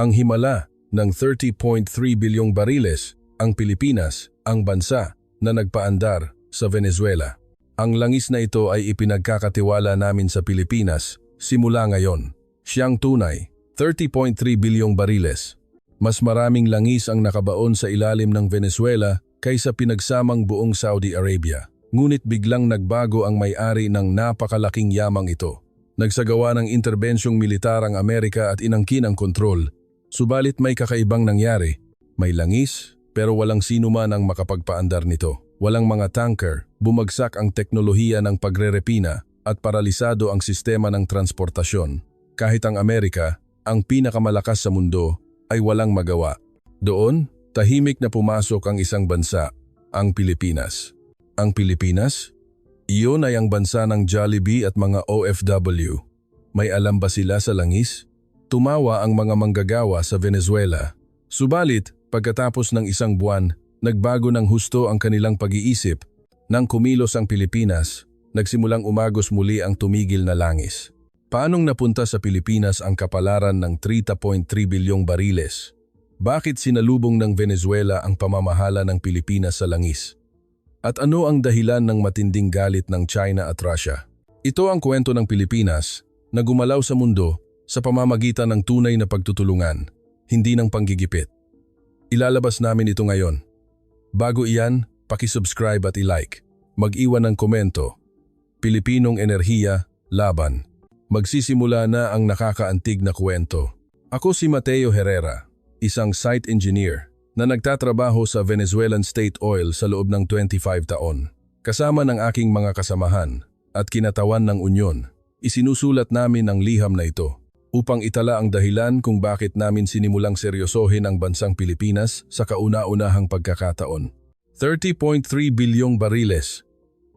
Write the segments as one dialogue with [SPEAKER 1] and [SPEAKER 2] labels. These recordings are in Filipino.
[SPEAKER 1] Ang himala ng 30.3 bilyong bariles, ang Pilipinas, ang bansa na nagpaandar sa Venezuela. Ang langis na ito ay ipinagkakatiwala namin sa Pilipinas simula ngayon. Siyang tunay, 30.3 bilyong bariles. Mas maraming langis ang nakabaon sa ilalim ng Venezuela kaysa pinagsamang buong Saudi Arabia. Ngunit biglang nagbago ang may-ari ng napakalaking yamang ito. Nagsagawa ng interbensyong militar ang Amerika at inangkin ang kontrol. Subalit may kakaibang nangyari. May langis, pero walang sino man ang makapagpaandar nito. Walang mga tanker, bumagsak ang teknolohiya ng pagrerepina at paralisado ang sistema ng transportasyon. Kahit ang Amerika, ang pinakamalakas sa mundo, ay walang magawa. Doon, tahimik na pumasok ang isang bansa, ang Pilipinas. Ang Pilipinas? Iyon ay ang bansa ng Jollibee at mga OFW. May alam ba sila sa langis? Tumawa ang mga manggagawa sa Venezuela. Subalit, pagkatapos ng isang buwan, nagbago ng husto ang kanilang pag-iisip. Nang kumilos ang Pilipinas, nagsimulang umagos muli ang tumigil na langis. Paanong napunta sa Pilipinas ang kapalaran ng 30.3 bilyong bariles? Bakit sinalubong ng Venezuela ang pamamahala ng Pilipinas sa langis? At ano ang dahilan ng matinding galit ng China at Russia? Ito ang kwento ng Pilipinas na gumalaw sa mundo sa pamamagitan ng tunay na pagtutulungan, hindi ng panggigipit. Ilalabas namin ito ngayon. Bago iyan, paki-subscribe at i-like. Mag-iwan ng komento. Pilipinong enerhiya, laban. Magsisimula na ang nakakaantig na kwento. Ako si Mateo Herrera, isang site engineer na nagtatrabaho sa Venezuelan State Oil sa loob ng 25 taon. Kasama ng aking mga kasamahan at kinatawan ng Unyon, isinusulat namin ang liham na ito upang itala ang dahilan kung bakit namin sinimulang seryosohin ang bansang Pilipinas sa kauna-unahang pagkakataon. 30.3 bilyong bariles.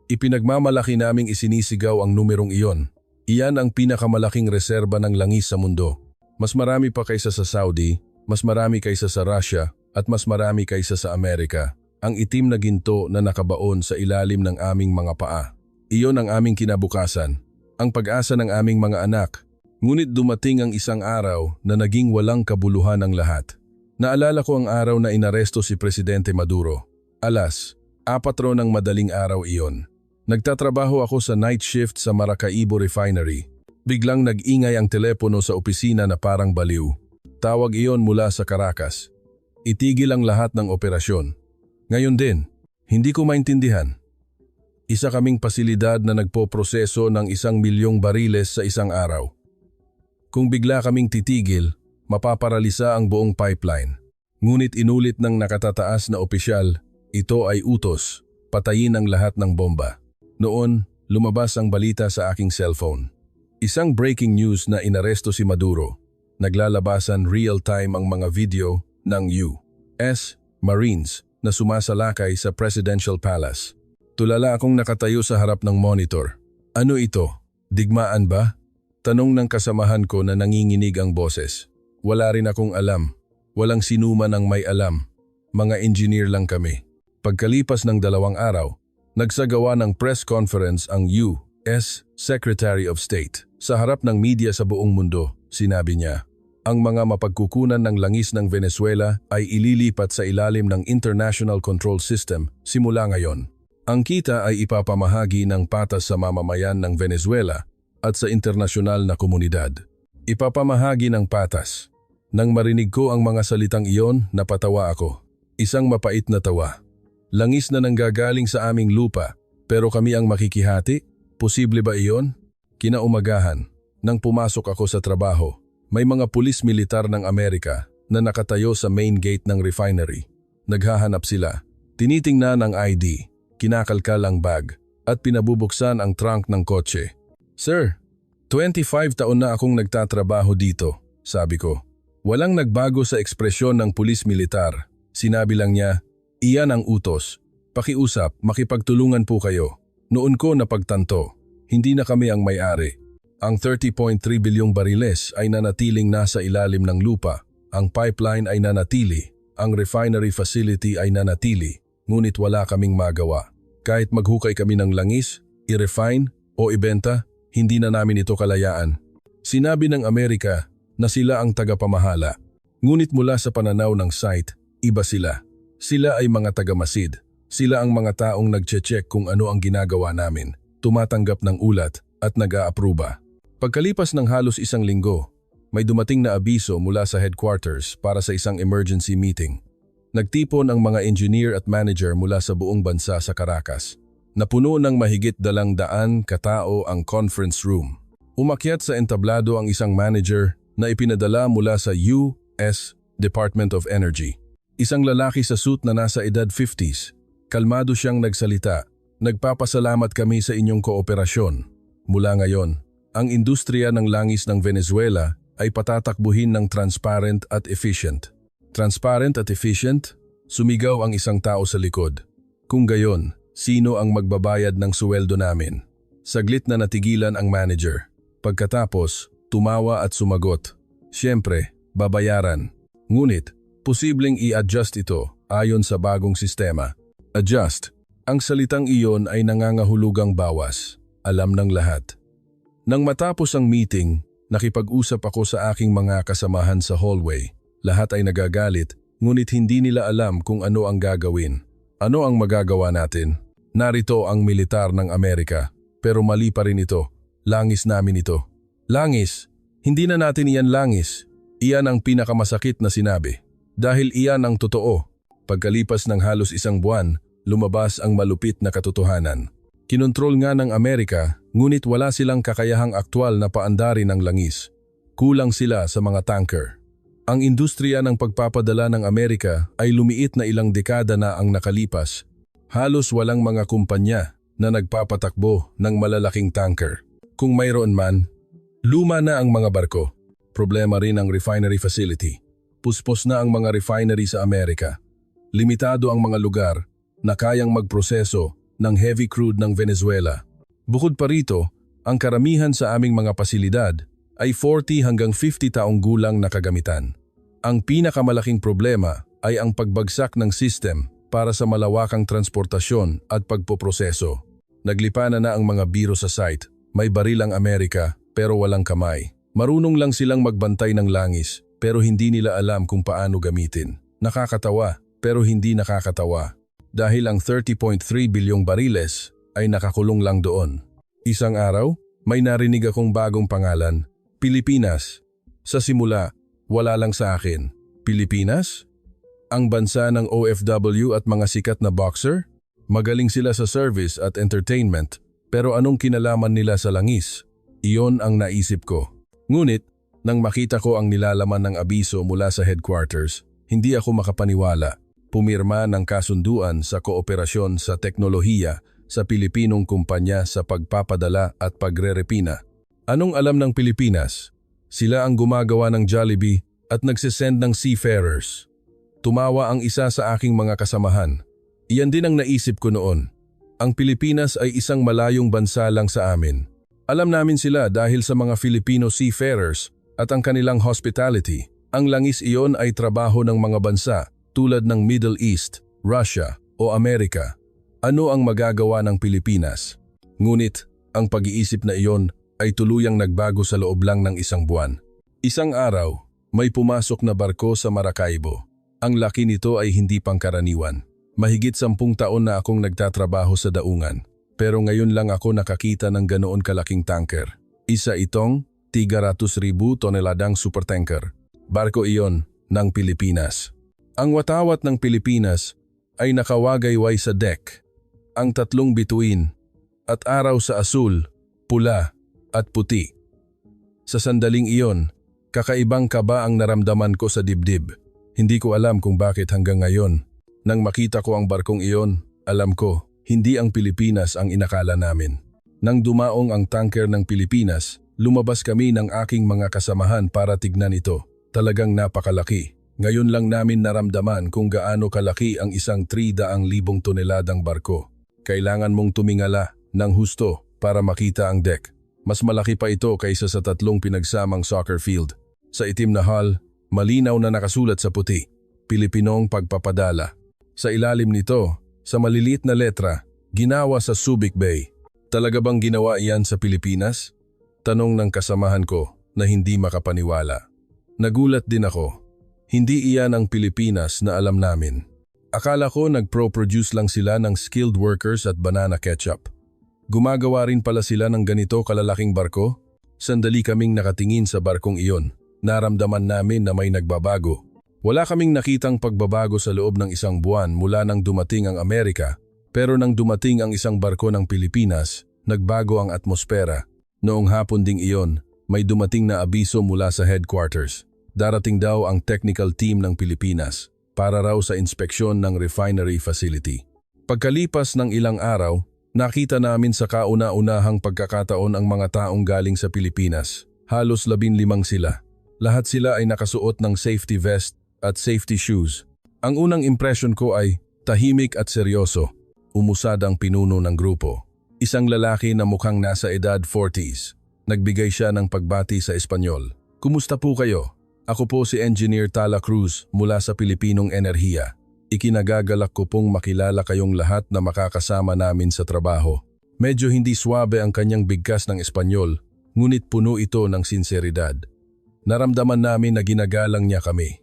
[SPEAKER 1] Ipinagmamalaki naming isinisigaw ang numerong iyon. Iyan ang pinakamalaking reserba ng langis sa mundo. Mas marami pa kaysa sa Saudi, mas marami kaysa sa Russia, at mas marami kaysa sa Amerika. Ang itim na ginto na nakabaon sa ilalim ng aming mga paa. Iyon ang aming kinabukasan, ang pag-asa ng aming mga anak. Ngunit dumating ang isang araw na naging walang kabuluhan ang lahat. Naalala ko ang araw na inaresto si Presidente Maduro. Alas, 4 ng madaling araw iyon. Nagtatrabaho ako sa night shift sa Maracaibo Refinery. Biglang nag-ingay ang telepono sa opisina na parang baliw. Tawag iyon mula sa Caracas. Itigil ang lahat ng operasyon. Ngayon din, hindi ko maintindihan. Isa kaming pasilidad na nagpoproseso ng 1 milyong bariles sa isang araw. Kung bigla kaming titigil, mapaparalisa ang buong pipeline. Ngunit inulit ng nakatataas na opisyal, ito ay utos, patayin ang lahat ng bomba. Noon, lumabas ang balita sa aking cellphone. Isang breaking news na inaresto si Maduro. Naglalabasan real-time ang mga video ng U.S. Marines na sumasalakay sa Presidential Palace. Tulala akong nakatayo sa harap ng monitor. Ano ito? Digmaan ba? Tanong ng kasamahan ko na nanginginig ang boses. Wala rin akong alam. Walang sinuman ang may alam. Mga engineer lang kami. Pagkalipas ng 2 araw, nagsagawa ng press conference ang U.S. Secretary of State. Sa harap ng media sa buong mundo, sinabi niya, ang mga mapagkukunan ng langis ng Venezuela ay ililipat sa ilalim ng International Control System simula ngayon. Ang kita ay ipapamahagi ng patas sa mamamayan ng Venezuela at sa internasyonal na komunidad. Ipapamahagi ng patas. Nang marinig ko ang mga salitang iyon, napatawa ako. Isang mapait na tawa. Langis na nanggagaling sa aming lupa, pero kami ang makikihati? Posible ba iyon? Kinaumagahan, nang pumasok ako sa trabaho, may mga pulis militar ng Amerika na nakatayo sa main gate ng refinery. Naghahanap sila. Tinitingnan ang ID, kinakalkal ang bag, at pinabubuksan ang trunk ng kotse. Sir, 25 taon na akong nagtatrabaho dito, sabi ko. Walang nagbago sa ekspresyon ng pulis militar. Sinabi lang niya, iyan ang utos. Pakiusap, makipagtulungan po kayo. Noon ko napagtanto, hindi na kami ang may-ari. Ang 30.3 bilyong bariles ay nanatiling nasa ilalim ng lupa. Ang pipeline ay nanatili. Ang refinery facility ay nanatili. Ngunit wala kaming magawa. Kahit maghukay kami ng langis, i-refine o ibenta, hindi na namin ito kalayaan. Sinabi ng Amerika na sila ang tagapamahala. Ngunit mula sa pananaw ng site, iba sila. Sila ay mga tagamasid. Sila ang mga taong nagche-check kung ano ang ginagawa namin, tumatanggap ng ulat at nag-aapruba. Pagkalipas ng halos isang linggo, may dumating na abiso mula sa headquarters para sa isang emergency meeting. Nagtipon ang mga engineer at manager mula sa buong bansa sa Caracas. Napuno ng mahigit 200 katao ang conference room. Umakyat sa entablado ang isang manager na ipinadala mula sa US Department of Energy. Isang lalaki sa suit na nasa edad 50s. Kalmado siyang nagsalita. Nagpapasalamat kami sa inyong kooperasyon. Mula ngayon, ang industriya ng langis ng Venezuela ay patatakbuhin ng transparent at efficient. Transparent at efficient? Sumigaw ang isang tao sa likod. Kung gayon, sino ang magbabayad ng suweldo namin? Saglit na natigilan ang manager. Pagkatapos, tumawa at sumagot. Siyempre, babayaran. Ngunit, posibleng i-adjust ito ayon sa bagong sistema. Adjust. Ang salitang iyon ay nangangahulugang bawas. Alam ng lahat. Nang matapos ang meeting, nakipag-usap ako sa aking mga kasamahan sa hallway. Lahat ay nagagalit, ngunit hindi nila alam kung ano ang gagawin. Ano ang magagawa natin? Narito ang militar ng Amerika. Pero mali pa rin ito. Langis namin ito. Langis? Hindi na natin iyan langis. Iyan ang pinakamasakit na sinabi. Dahil iyan ang totoo. Pagkalipas ng halos isang buwan, lumabas ang malupit na katotohanan. Kinontrol nga ng Amerika, ngunit wala silang kakayahang aktwal na paandarin ang langis. Kulang sila sa mga tanker. Ang industriya ng pagpapadala ng Amerika ay lumiit na ilang dekada na ang nakalipas. Halos walang mga kumpanya na nagpapatakbo ng malalaking tanker. Kung mayroon man, luma na ang mga barko. Problema rin ang refinery facility. Puspos na ang mga refinery sa Amerika. Limitado ang mga lugar na kayang magproseso ng heavy crude ng Venezuela. Bukod pa rito, ang karamihan sa aming mga pasilidad ay 40 hanggang 50 taong gulang na kagamitan. Ang pinakamalaking problema ay ang pagbagsak ng system para sa malawakang transportasyon at pagpoproseso. Naglipa na ang mga biro sa site. May baril ang Amerika pero walang kamay. Marunong lang silang magbantay ng langis pero hindi nila alam kung paano gamitin. Nakakatawa pero hindi nakakatawa. Dahil ang 30.3 bilyong bariles ay nakakulong lang doon. Isang araw, may narinig akong bagong pangalan, Pilipinas. Sa simula, wala lang sa akin. Pilipinas? Ang bansa ng OFW at mga sikat na boxer? Magaling sila sa service at entertainment, pero anong kinalaman nila sa langis? Iyon ang naisip ko. Ngunit, nang makita ko ang nilalaman ng abiso mula sa headquarters, hindi ako makapaniwala. Pumirma ng kasunduan sa kooperasyon sa teknolohiya sa Pilipinong kumpanya sa pagpapadala at pagrerepina. Anong alam ng Pilipinas? Sila ang gumagawa ng Jollibee at nagsisend ng seafarers. Tumawa ang isa sa aking mga kasamahan. Iyan din ang naisip ko noon. Ang Pilipinas ay isang malayong bansa lang sa amin. Alam namin sila dahil sa mga Filipino seafarers at ang kanilang hospitality. Ang langis iyon ay trabaho ng mga bansa tulad ng Middle East, Russia o Amerika. Ano ang magagawa ng Pilipinas? Ngunit, ang pag-iisip na iyon ay tuluyang nagbago sa loob lang ng isang buwan. Isang araw, may pumasok na barko sa Maracaibo. Ang laki nito ay hindi pangkaraniwan. Mahigit 10 taon na akong nagtatrabaho sa daungan. Pero ngayon lang ako nakakita ng ganoon kalaking tanker. Isa itong 300,000 toneladang supertanker. Barko iyon ng Pilipinas. Ang watawat ng Pilipinas ay nakawagayway sa deck, ang 3 bituin, at araw sa asul, pula, at puti. Sa sandaling iyon, kakaibang kaba ang naramdaman ko sa dibdib. Hindi ko alam kung bakit hanggang ngayon. Nang makita ko ang barkong iyon, alam ko, hindi ang Pilipinas ang inakala namin. Nang dumaong ang tanker ng Pilipinas, lumabas kami ng aking mga kasamahan para tignan ito. Talagang napakalaki. Ngayon lang namin naramdaman kung gaano kalaki ang isang 300,000 toneladang barko. Kailangan mong tumingala ng husto para makita ang deck. Mas malaki pa ito kaysa sa 3 pinagsamang soccer field. Sa itim na hull, malinaw na nakasulat sa puti, Pilipinong pagpapadala. Sa ilalim nito, sa maliliit na letra, ginawa sa Subic Bay. Talaga bang ginawa iyan sa Pilipinas? Tanong ng kasamahan ko na hindi makapaniwala. Nagulat din ako. Hindi iyan ang Pilipinas na alam namin. Akala ko nag-pro-produce lang sila ng skilled workers at banana ketchup. Gumagawa rin pala sila ng ganito kalalaking barko? Sandali kaming nakatingin sa barkong iyon. Naramdaman namin na may nagbabago. Wala kaming nakitang pagbabago sa loob ng isang buwan mula nang dumating ang Amerika, pero nang dumating ang isang barko ng Pilipinas, nagbago ang atmosfera. Noong hapon ding iyon, may dumating na abiso mula sa headquarters. Darating daw ang technical team ng Pilipinas para raw sa inspeksyon ng refinery facility. Pagkalipas ng ilang araw, nakita namin sa kauna-unahang pagkakataon ang mga taong galing sa Pilipinas. Halos 15 sila. Lahat sila ay nakasuot ng safety vest at safety shoes. Ang unang impression ko ay tahimik at seryoso. Umusad ang pinuno ng grupo. Isang lalaki na mukhang nasa edad 40s. Nagbigay siya ng pagbati sa Espanyol. "Kumusta po kayo? Ako po si Engineer Tala Cruz mula sa Pilipinong Enerhiya. Ikinagagalak ko pong makilala kayong lahat na makakasama namin sa trabaho." Medyo hindi swabe ang kanyang bigkas ng Espanyol, ngunit puno ito ng sinseridad. Naramdaman namin na ginagalang niya kami.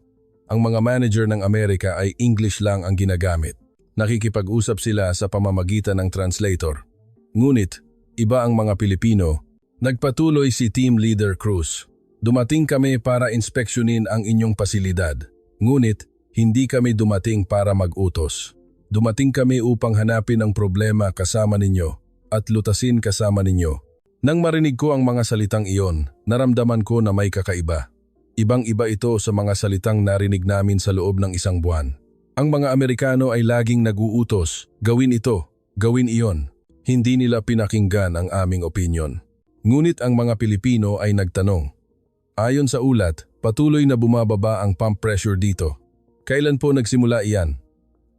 [SPEAKER 1] Ang mga manager ng Amerika ay English lang ang ginagamit. Nakikipag-usap sila sa pamamagitan ng translator. Ngunit, iba ang mga Pilipino. Nagpatuloy si Team Leader Cruz. "Dumating kami para inspeksyonin ang inyong pasilidad. Ngunit, hindi kami dumating para mag-utos. Dumating kami upang hanapin ang problema kasama ninyo at lutasin kasama ninyo." Nang marinig ko ang mga salitang iyon, naramdaman ko na may kakaiba. Ibang-iba ito sa mga salitang narinig namin sa loob ng isang buwan. Ang mga Amerikano ay laging nag-uutos, "Gawin ito, gawin iyon." Hindi nila pinakinggan ang aming opinyon. Ngunit ang mga Pilipino ay nagtanong. Ayon sa ulat, patuloy na bumababa ang pump pressure dito. Kailan po nagsimula iyan?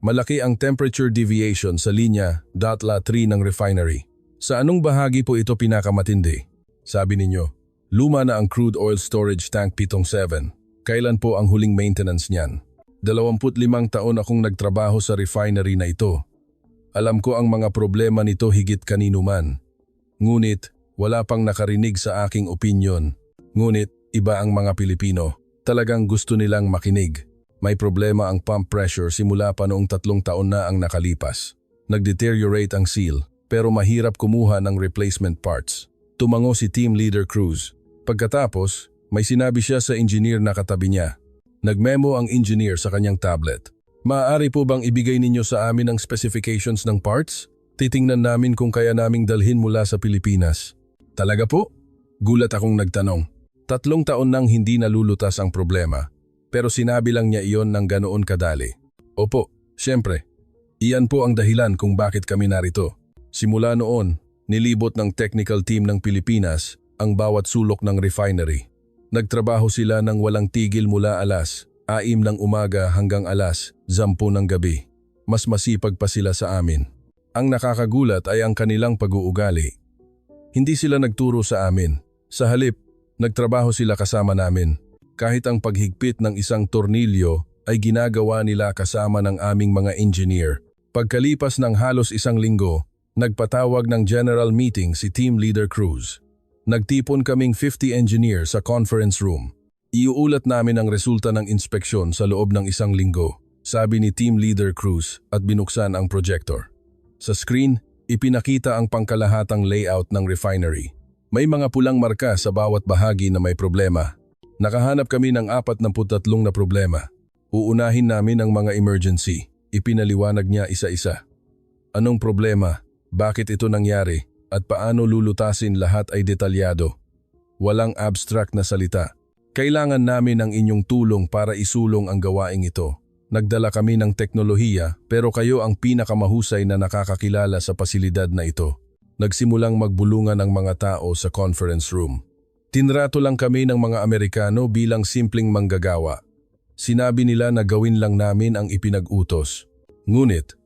[SPEAKER 1] Malaki ang temperature deviation sa linya .3 ng refinery. Sa anong bahagi po ito pinakamatindi? Sabi ninyo, luma na ang crude oil storage tank pitong 7. Kailan po ang huling maintenance niyan? 25 taon akong nagtrabaho sa refinery na ito. Alam ko ang mga problema nito higit kanino man. Ngunit, wala pang nakarinig sa aking opinyon. Ngunit, iba ang mga Pilipino. Talagang gusto nilang makinig. May problema ang pump pressure simula pa noong 3 taon na ang nakalipas. Nag-deteriorate ang seal, pero mahirap kumuha ng replacement parts. Tumango si Team Leader Cruz. Pagkatapos, may sinabi siya sa engineer na katabi niya. Nagmemo ang engineer sa kanyang tablet. "Maaari po bang ibigay ninyo sa amin ang specifications ng parts? Titingnan namin kung kaya naming dalhin mula sa Pilipinas." "Talaga po?" Gulat akong nagtanong. 3 taon nang hindi nalulutas ang problema, pero sinabi lang niya iyon ng ganoon kadali. "Opo, siyempre. Iyan po ang dahilan kung bakit kami narito." Simula noon, nilibot ng technical team ng Pilipinas ang bawat sulok ng refinery. Nagtrabaho sila ng walang tigil mula alas 6 ng umaga hanggang alas 10 ng gabi. Mas masipag pa sila sa amin. Ang nakakagulat ay ang kanilang pag-uugali. Hindi sila nagturo sa amin. Sa halip, nagtrabaho sila kasama namin. Kahit ang paghigpit ng isang tornilyo ay ginagawa nila kasama ng aming mga engineer. Pagkalipas ng halos 1 linggo, nagpatawag ng general meeting si Team Leader Cruz. Nagtipon kaming 50 engineers sa conference room. Iuulat namin ang resulta ng inspeksyon sa loob ng 1 linggo, sabi ni Team Leader Cruz at binuksan ang projector. Sa screen, ipinakita ang pangkalahatang layout ng refinery. May mga pulang marka sa bawat bahagi na may problema. Nakahanap kami ng 43 na problema. Uunahin namin ang mga emergency. Ipinaliwanag niya isa-isa. Anong problema? Bakit ito nangyari? At paano lulutasin lahat ay detalyado. Walang abstract na salita. Kailangan namin ang inyong tulong para isulong ang gawaing ito. Nagdala kami ng teknolohiya pero kayo ang pinakamahusay na nakakakilala sa pasilidad na ito. Nagsimulang magbulungan ang mga tao sa conference room. Tinrato lang kami ng mga Amerikano bilang simpleng manggagawa. Sinabi nila na gawin lang namin ang ipinag-utos. Ngunit,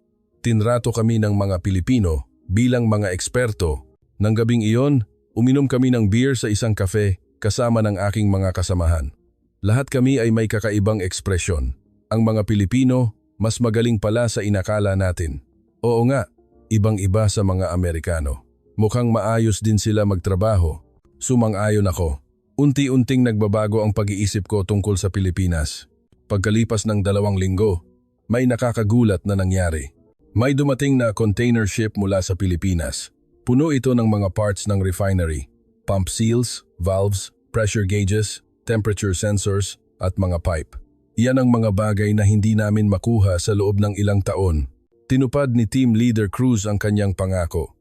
[SPEAKER 1] tinrato kami ng mga Pilipino bilang mga eksperto. Nang gabing iyon, uminom kami ng beer sa isang kafe kasama ng aking mga kasamahan. Lahat kami ay may kakaibang ekspresyon. Ang mga Pilipino, mas magaling pala sa inakala natin. Oo nga, ibang-iba sa mga Amerikano. Mukhang maayos din sila magtrabaho. Sumang-ayon ako. Unti-unting nagbabago ang pag-iisip ko tungkol sa Pilipinas. Pagkalipas ng 2 linggo, may nakakagulat na nangyari. May dumating na container ship mula sa Pilipinas. Puno ito ng mga parts ng refinery, pump seals, valves, pressure gauges, temperature sensors, at mga pipe. Iyan ang mga bagay na hindi namin makuha sa loob ng ilang taon. Tinupad ni Team Leader Cruz ang kanyang pangako.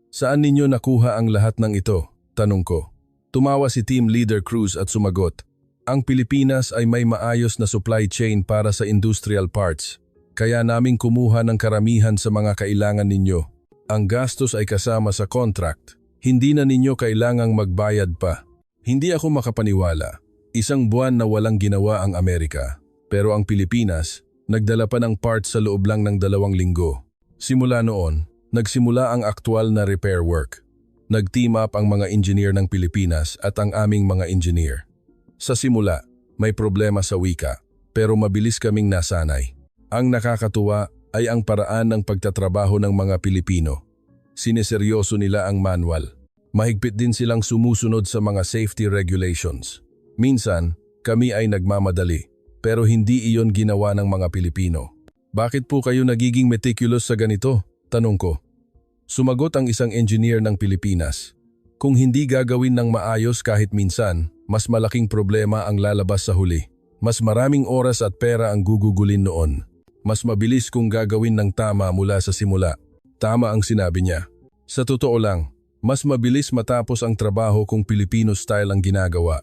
[SPEAKER 1] Saan ninyo nakuha ang lahat ng ito? Tanong ko. Tumawa si Team Leader Cruz at sumagot. Ang Pilipinas ay may maayos na supply chain para sa industrial parts. Kaya naming kumuha ng karamihan sa mga kailangan ninyo. Ang gastos ay kasama sa contract. Hindi na ninyo kailangang magbayad pa. Hindi ako makapaniwala. 1 buwan na walang ginawa ang Amerika. Pero ang Pilipinas, nagdala pa ng parts sa loob lang ng 2 linggo. Simula noon, nagsimula ang aktual na repair work. Nag-team up ang mga engineer ng Pilipinas at ang aming mga engineer. Sa simula, may problema sa wika, pero mabilis kaming nasanay. Ang nakakatuwa ay ang paraan ng pagtatrabaho ng mga Pilipino. Sineseryoso nila ang manual. Mahigpit din silang sumusunod sa mga safety regulations. Minsan, kami ay nagmamadali. Pero hindi iyon ginawa ng mga Pilipino. Bakit po kayo nagiging meticulous sa ganito? Tanong ko. Sumagot ang isang engineer ng Pilipinas. Kung hindi gagawin ng maayos kahit minsan, mas malaking problema ang lalabas sa huli. Mas maraming oras at pera ang gugugulin noon. Mas mabilis kung gagawin ng tama mula sa simula. Tama ang sinabi niya. Sa totoo lang, mas mabilis matapos ang trabaho kung Filipino style ang ginagawa.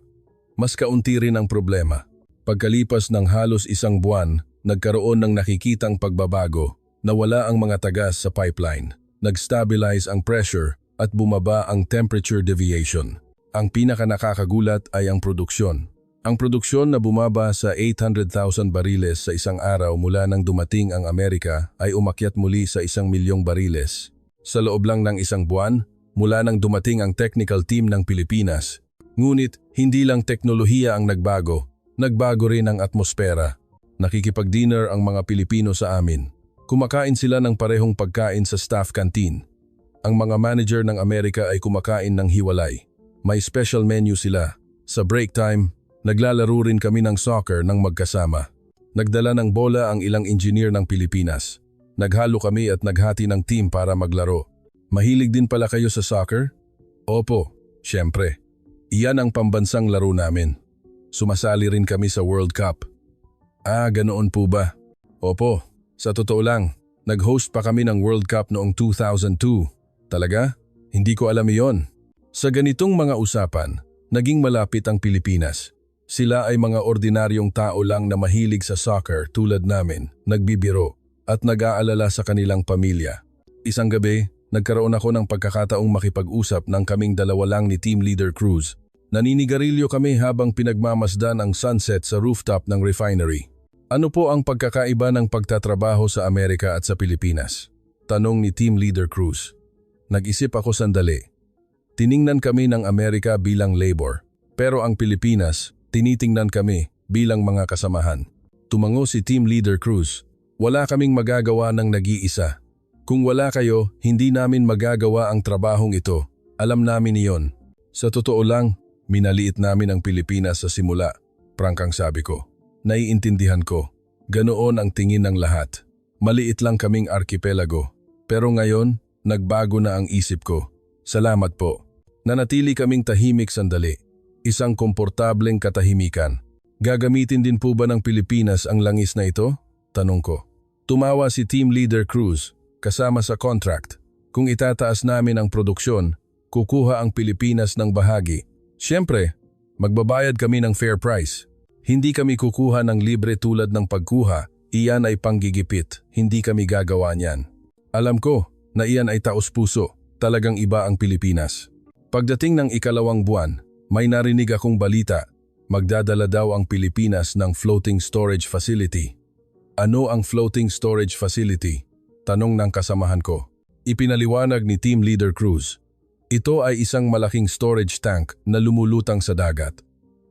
[SPEAKER 1] Mas kaunti rin ang problema. Pagkalipas ng halos 1 buwan, nagkaroon ng nakikitang pagbabago. Nawala ang mga tagas sa pipeline. Nag-stabilize ang pressure at bumaba ang temperature deviation. Ang pinakanakakagulat ay ang produksyon. Ang produksyon na bumaba sa 800,000 bariles sa isang araw mula nang dumating ang Amerika ay umakyat muli sa 1 milyong bariles. Sa loob lang ng 1 buwan, mula nang dumating ang technical team ng Pilipinas. Ngunit hindi lang teknolohiya ang nagbago. Nagbago rin ang atmosfera. Nakikipag-dinner ang mga Pilipino sa amin. Kumakain sila ng parehong pagkain sa staff canteen. Ang mga manager ng Amerika ay kumakain ng hiwalay. May special menu sila. Sa break time, naglalaro rin kami ng soccer ng magkasama. Nagdala ng bola ang ilang engineer ng Pilipinas. Naghalo kami at naghati ng team para maglaro. Mahilig din pala kayo sa soccer? Opo, syempre. Iyan ang pambansang laro namin. Sumasali rin kami sa World Cup. Ganoon po ba? Opo, sa totoo lang, nag-host pa kami ng World Cup noong 2002. Talaga? Hindi ko alam iyon. Sa ganitong mga usapan, naging malapit ang Pilipinas. Sila ay mga ordinaryong tao lang na mahilig sa soccer tulad namin, nagbibiro, at nag-aalala sa kanilang pamilya. Isang gabi, nagkaroon ako ng pagkakataong makipag-usap ng kaming 2 lang ni Team Leader Cruz. Naninigarilyo kami habang pinagmamasdan ang sunset sa rooftop ng refinery. Ano po ang pagkakaiba ng pagtatrabaho sa Amerika at sa Pilipinas? Tanong ni Team Leader Cruz. Nag-isip ako sandali. Tiningnan kami ng Amerika bilang labor, pero ang Pilipinas, tinitingnan kami bilang mga kasamahan. Tumango si Team Leader Cruz. Wala kaming magagawa ng nag-iisa. Kung wala kayo, hindi namin magagawa ang trabahong ito. Alam namin iyon. Sa totoo lang, minaliit namin ang Pilipinas sa simula, prangkang sabi ko. Naiintindihan ko. Ganoon ang tingin ng lahat. Maliit lang kaming arkipelago. Pero ngayon, nagbago na ang isip ko. Salamat po. Nanatili kaming tahimik sandali. Isang komportableng katahimikan. Gagamitin din po ba ng Pilipinas ang langis na ito? Tanong ko. Tumawa si Team Leader Cruz, kasama sa contract. Kung itataas namin ang produksyon, kukuha ang Pilipinas ng bahagi. Siyempre, magbabayad kami ng fair price. Hindi kami kukuha ng libre tulad ng pagkuha, iyan ay panggigipit, hindi kami gagawa niyan. Alam ko na iyan ay taos-puso, talagang iba ang Pilipinas. Pagdating ng 2 buwan, may narinig akong balita, magdadala daw ang Pilipinas ng floating storage facility. Ano ang floating storage facility? Tanong ng kasamahan ko. Ipinaliwanag ni Team Leader Cruz. Ito ay isang malaking storage tank na lumulutang sa dagat.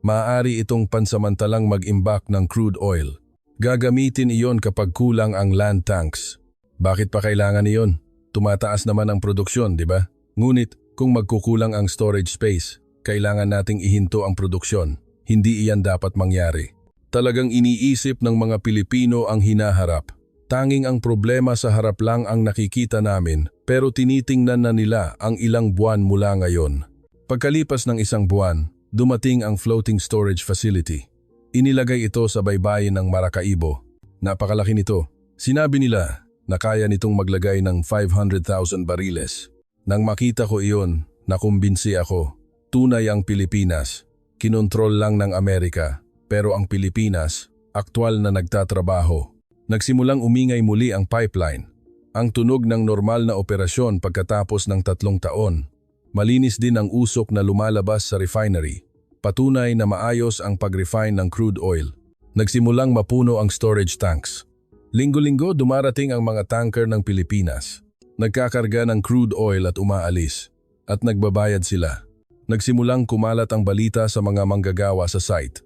[SPEAKER 1] Maaari itong pansamantalang mag-imbak ng crude oil. Gagamitin iyon kapag kulang ang land tanks. Bakit pa kailangan iyon? Tumataas naman ang produksyon, di ba? Ngunit kung magkukulang ang storage space, kailangan nating ihinto ang produksyon. Hindi iyan dapat mangyari. Talagang iniisip ng mga Pilipino ang hinaharap. Tanging ang problema sa harap lang ang nakikita namin, pero tinitingnan na nila ang ilang buwan mula ngayon. Pagkalipas ng isang buwan, dumating ang floating storage facility. Inilagay ito sa baybayin ng Maracaibo. Napakalaki nito. Sinabi nila na kaya nitong maglagay ng 500,000 bariles. Nang makita ko iyon, nakumbinsi ako. Tunay ang Pilipinas. Kinontrol lang ng Amerika. Pero ang Pilipinas, aktwal na nagtatrabaho. Nagsimulang umingay muli ang pipeline. Ang tunog ng normal na operasyon pagkatapos ng 3 taon. Malinis din ang usok na lumalabas sa refinery. Patunay na maayos ang pag-refine ng crude oil. Nagsimulang mapuno ang storage tanks. Linggo-linggo dumarating ang mga tanker ng Pilipinas. Nagkakarga ng crude oil at umaalis. At nagbabayad sila. Nagsimulang kumalat ang balita sa mga manggagawa sa site.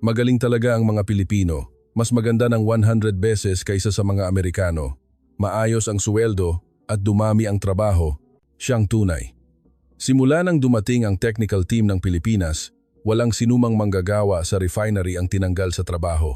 [SPEAKER 1] Magaling talaga ang mga Pilipino. Mas maganda ng 100 beses kaysa sa mga Amerikano. Maayos ang suweldo at dumami ang trabaho. Siyang tunay. Simula nang dumating ang technical team ng Pilipinas, walang sinumang manggagawa sa refinery ang tinanggal sa trabaho.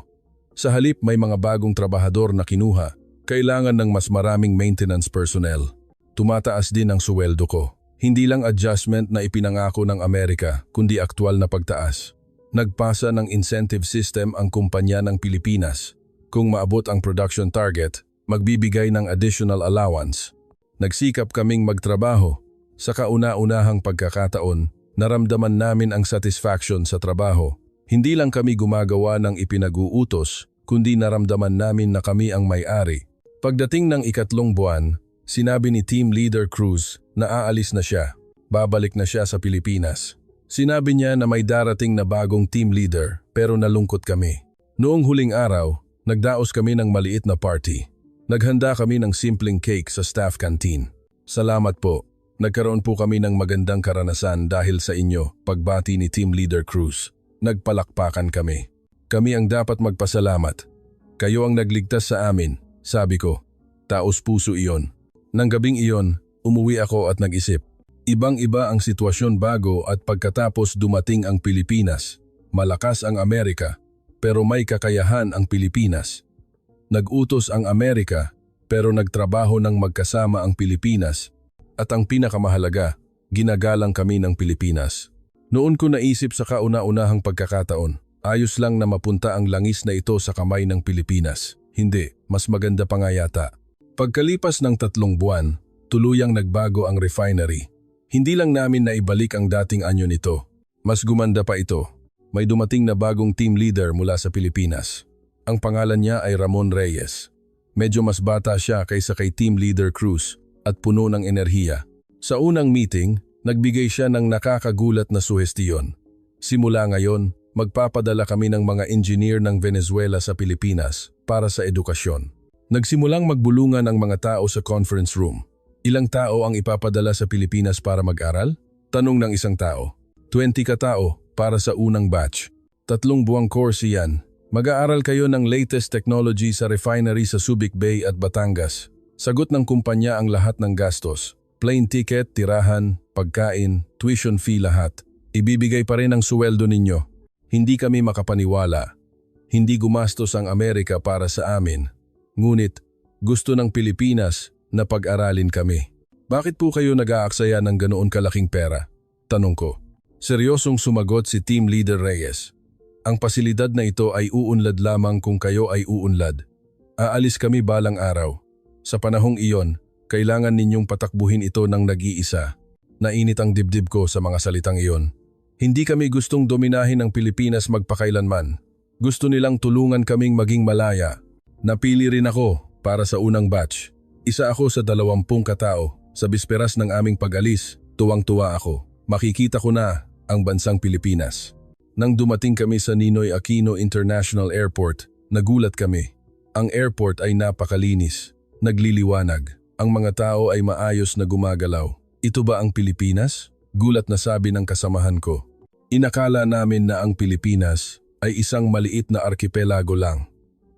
[SPEAKER 1] Sa halip may mga bagong trabahador na kinuha, kailangan ng mas maraming maintenance personnel. Tumataas din ang suweldo ko. Hindi lang adjustment na ipinangako ng Amerika, kundi aktwal na pagtaas. Nagpasa ng incentive system ang kumpanya ng Pilipinas. Kung maabot ang production target, magbibigay ng additional allowance. Nagsikap kaming magtrabaho. Sa kauna-unahang pagkakataon, naramdaman namin ang satisfaction sa trabaho. Hindi lang kami gumagawa ng ipinag-uutos, kundi naramdaman namin na kami ang may-ari. Pagdating ng 3 buwan, sinabi ni Team Leader Cruz na aalis na siya. Babalik na siya sa Pilipinas. Sinabi niya na may darating na bagong team leader pero nalungkot kami. Noong huling araw, nagdaos kami ng maliit na party. Naghanda kami ng simpleng cake sa staff canteen. Salamat po. Nagkaroon po kami ng magandang karanasan dahil sa inyo, pagbati ni Team Leader Cruz. Nagpalakpakan kami. Kami ang dapat magpasalamat. Kayo ang nagligtas sa amin, sabi ko. Taos puso iyon. Nang gabing iyon, umuwi ako at nag-isip. Ibang-iba ang sitwasyon bago at pagkatapos dumating ang Pilipinas. Malakas ang Amerika, pero may kakayahan ang Pilipinas. Nag-utos ang Amerika, pero nagtrabaho ng magkasama ang Pilipinas. At ang pinakamahalaga, ginagalang kami ng Pilipinas. Noon ko naisip sa kauna-unahang pagkakataon, ayos lang na mapunta ang langis na ito sa kamay ng Pilipinas. Hindi, mas maganda pa nga yata. Pagkalipas ng 3 buwan, tuluyang nagbago ang refinery. Hindi lang namin naibalik ang dating anyo nito. Mas gumanda pa ito. May dumating na bagong team leader mula sa Pilipinas. Ang pangalan niya ay Ramon Reyes. Medyo mas bata siya kaysa kay Team Leader Cruz at puno ng enerhiya. Sa unang meeting, nagbigay siya ng nakakagulat na suhestiyon. Simula ngayon, magpapadala kami ng mga engineer ng Venezuela sa Pilipinas para sa edukasyon. Nagsimulang magbulungan ang mga tao sa conference room. Ilang tao ang ipapadala sa Pilipinas para mag-aral? Tanong ng isang tao. 20 katao para sa unang batch. 3 buwang course yan. Mag-aaral kayo ng latest technology sa refinery sa Subic Bay at Batangas. Sagot ng kumpanya ang lahat ng gastos. Plane ticket, tirahan, pagkain, tuition fee lahat. Ibibigay pa rin ang suweldo ninyo. Hindi kami makapaniwala. Hindi gumastos ang Amerika para sa amin. Ngunit, gusto ng Pilipinas na pag-aralin kami. Bakit po kayo nag-aaksaya ng ganoon kalaking pera? Tanong ko. Seryosong sumagot si Team Leader Reyes. Ang pasilidad na ito ay uunlad lamang kung kayo ay uunlad. Aalis kami balang araw. Sa panahong iyon, kailangan ninyong patakbuhin ito ng nag-iisa. Nainit ang dibdib ko sa mga salitang iyon. Hindi kami gustong dominahin ang Pilipinas magpakailanman. Gusto nilang tulungan kaming maging malaya. Napili rin ako para sa unang batch. Isa ako sa 20 katao. Sa bisperas ng aming pag-alis, tuwang-tuwa ako. Makikita ko na ang bansang Pilipinas. Nang dumating kami sa Ninoy Aquino International Airport, nagulat kami. Ang airport ay napakalinis, nagliliwanag. Ang mga tao ay maayos na gumagalaw. Ito ba ang Pilipinas? Gulat na sabi ng kasamahan ko. Inakala namin na ang Pilipinas ay isang maliit na arkipelago lang.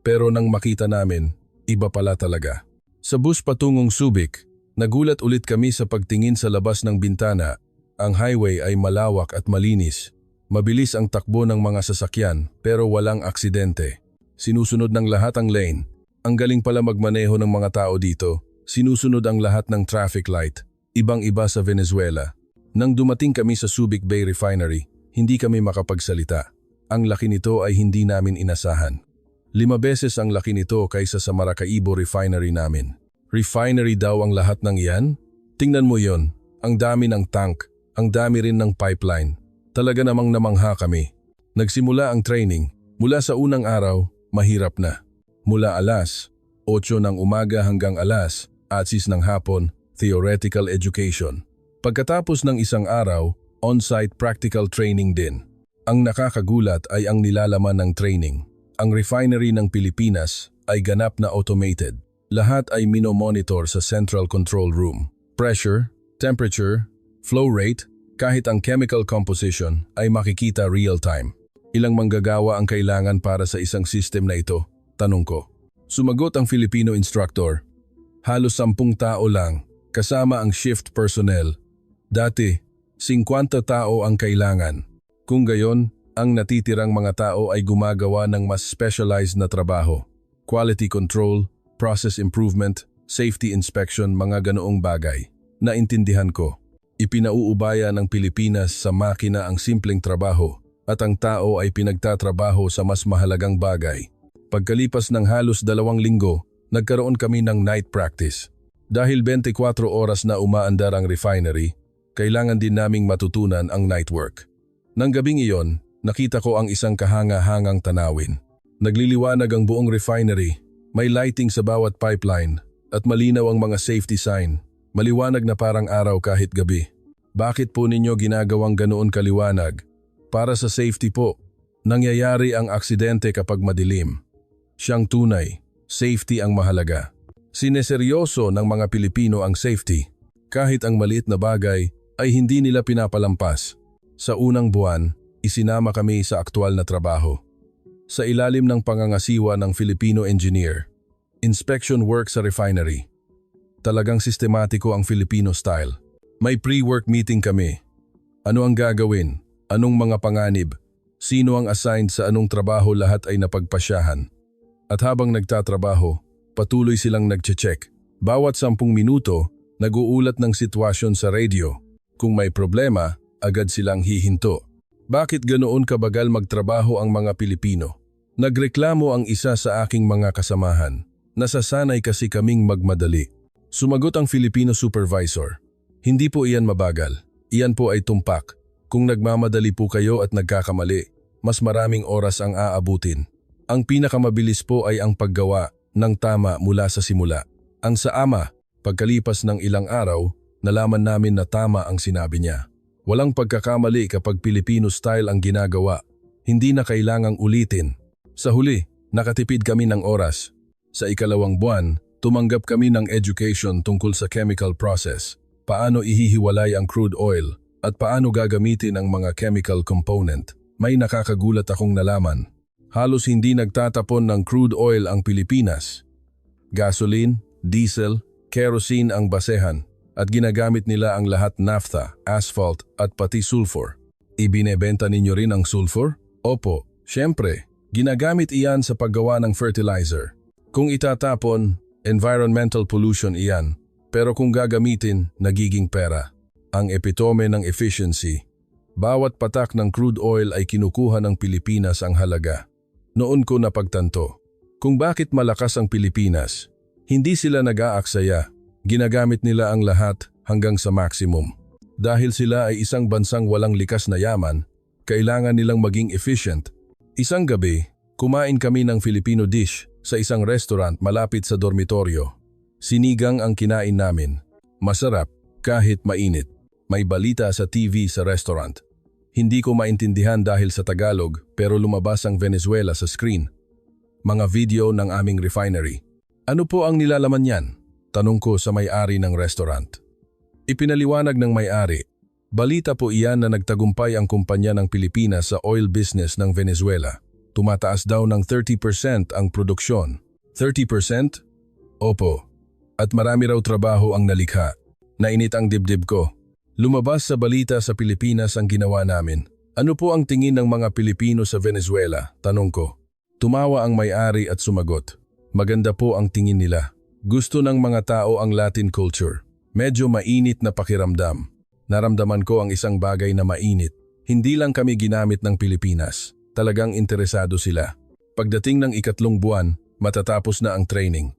[SPEAKER 1] Pero nang makita namin, iba pala talaga. Sa bus patungong Subic, nagulat ulit kami sa pagtingin sa labas ng bintana. Ang highway ay malawak at malinis. Mabilis ang takbo ng mga sasakyan pero walang aksidente. Sinusunod ng lahat ang lane. Ang galing pala magmaneho ng mga tao dito. Sinusunod ang lahat ng traffic light. Ibang-iba sa Venezuela. Nang dumating kami sa Subic Bay Refinery, hindi kami makapagsalita. Ang laki nito ay hindi namin inasahan. 5 beses ang laki nito kaysa sa Maracaibo Refinery namin. Refinery daw ang lahat ng iyan? Tingnan mo yon. Ang dami ng tank, ang dami rin ng pipeline. Talaga namang namangha kami. Nagsimula ang training. Mula sa unang araw, mahirap na. Mula alas 8 ng umaga hanggang alas 6 ng hapon, theoretical education. Pagkatapos ng isang araw, on-site practical training din. Ang nakakagulat ay ang nilalaman ng training. Ang refinery ng Pilipinas ay ganap na automated. Lahat ay minomonitor sa Central Control Room. Pressure, temperature, flow rate, kahit ang chemical composition ay makikita real-time. Ilang manggagawa ang kailangan para sa isang system na ito? Tanong ko. Sumagot ang Filipino instructor. Halos 10 tao lang, kasama ang shift personnel. Dati, 50 tao ang kailangan. Kung gayon, ang natitirang mga tao ay gumagawa ng mas specialized na trabaho. Quality control, process improvement, safety inspection, mga ganoong bagay. Naintindihan ko. Ipinauubaya ng Pilipinas sa makina ang simpleng trabaho at ang tao ay pinagtatrabaho sa mas mahalagang bagay. Pagkalipas ng halos 2 linggo, nagkaroon kami ng night practice. Dahil 24 oras na umaandar ang refinery, kailangan din naming matutunan ang night work. Nang gabing iyon, nakita ko ang isang kahanga-hangang tanawin. Nagliliwanag ang buong refinery, may lighting sa bawat pipeline at malinaw ang mga safety sign. Maliwanag na parang araw kahit gabi. Bakit po ninyo ginagawang ganoon kaliwanag? Para sa safety po. Nangyayari ang aksidente kapag madilim. Siyang tunay, safety ang mahalaga. Sineseryoso ng mga Pilipino ang safety. Kahit ang maliit na bagay ay hindi nila pinapalampas. Sa unang buwan, isinama kami sa aktwal na trabaho. Sa ilalim ng pangangasiwa ng Filipino engineer, inspection work sa refinery. Talagang sistematiko ang Filipino style. May pre-work meeting kami. Ano ang gagawin? Anong mga panganib? Sino ang assigned sa anong trabaho, lahat ay napagpasyahan. At habang nagtatrabaho, patuloy silang nagche-check. Bawat 10 minuto, nag-uulat ng sitwasyon sa radio. Kung may problema, agad silang hihinto. Bakit ganoon kabagal magtrabaho ang mga Pilipino? Nagreklamo ang isa sa aking mga kasamahan. Nasasanay kasi kaming magmadali. Sumagot ang Filipino supervisor. Hindi po iyan mabagal. Iyan po ay tumpak. Kung nagmamadali po kayo at nagkakamali, mas maraming oras ang aabutin. Ang pinakamabilis po ay ang paggawa ng tama mula sa simula. Ang sa ama, pagkalipas ng ilang araw, nalaman namin na tama ang sinabi niya. Walang pagkakamali kapag Filipino style ang ginagawa. Hindi na kailangang ulitin. Sa huli, nakatipid kami ng oras. Sa 2 buwan, tumanggap kami ng education tungkol sa chemical process, paano ihihiwalay ang crude oil, at paano gagamitin ang mga chemical component. May nakakagulat akong nalaman. Halos hindi nagtatapon ng crude oil ang Pilipinas. Gasoline, diesel, kerosene ang basehan, at ginagamit nila ang lahat naphtha, asphalt, at pati sulfur. Ibinebenta ninyo rin ang sulfur? Opo, syempre. Ginagamit iyan sa paggawa ng fertilizer. Kung itatapon, environmental pollution iyan, pero kung gagamitin, nagiging pera. Ang epitome ng efficiency. Bawat patak ng crude oil ay kinukuha ng Pilipinas ang halaga. Noon ko napagtanto, kung bakit malakas ang Pilipinas. Hindi sila nag-aaksaya, ginagamit nila ang lahat hanggang sa maximum. Dahil sila ay isang bansang walang likas na yaman, kailangan nilang maging efficient. Isang gabi, kumain kami ng Filipino dish sa isang restaurant malapit sa dormitoryo. Sinigang ang kinain namin. Masarap, kahit mainit. May balita sa TV sa restaurant. Hindi ko maintindihan dahil sa Tagalog, pero lumabas ang Venezuela sa screen. Mga video ng aming refinery. Ano po ang nilalaman niyan? Tanong ko sa may-ari ng restaurant. Ipinaliwanag ng may-ari. Balita po iyan na nagtagumpay ang kumpanya ng Pilipinas sa oil business ng Venezuela. Tumataas daw ng 30% ang produksyon. 30%? Opo. At marami raw trabaho ang nalikha. Nainit ang dibdib ko. Lumabas sa balita sa Pilipinas ang ginawa namin. Ano po ang tingin ng mga Pilipino sa Venezuela? Tanong ko. Tumawa ang may-ari at sumagot. Maganda po ang tingin nila. Gusto ng mga tao ang Latin culture. Medyo mainit na pakiramdam. Naramdaman ko ang isang bagay na mainit. Hindi lang kami ginamit ng Pilipinas. Talagang interesado sila. Pagdating ng 3 buwan, matatapos na ang training.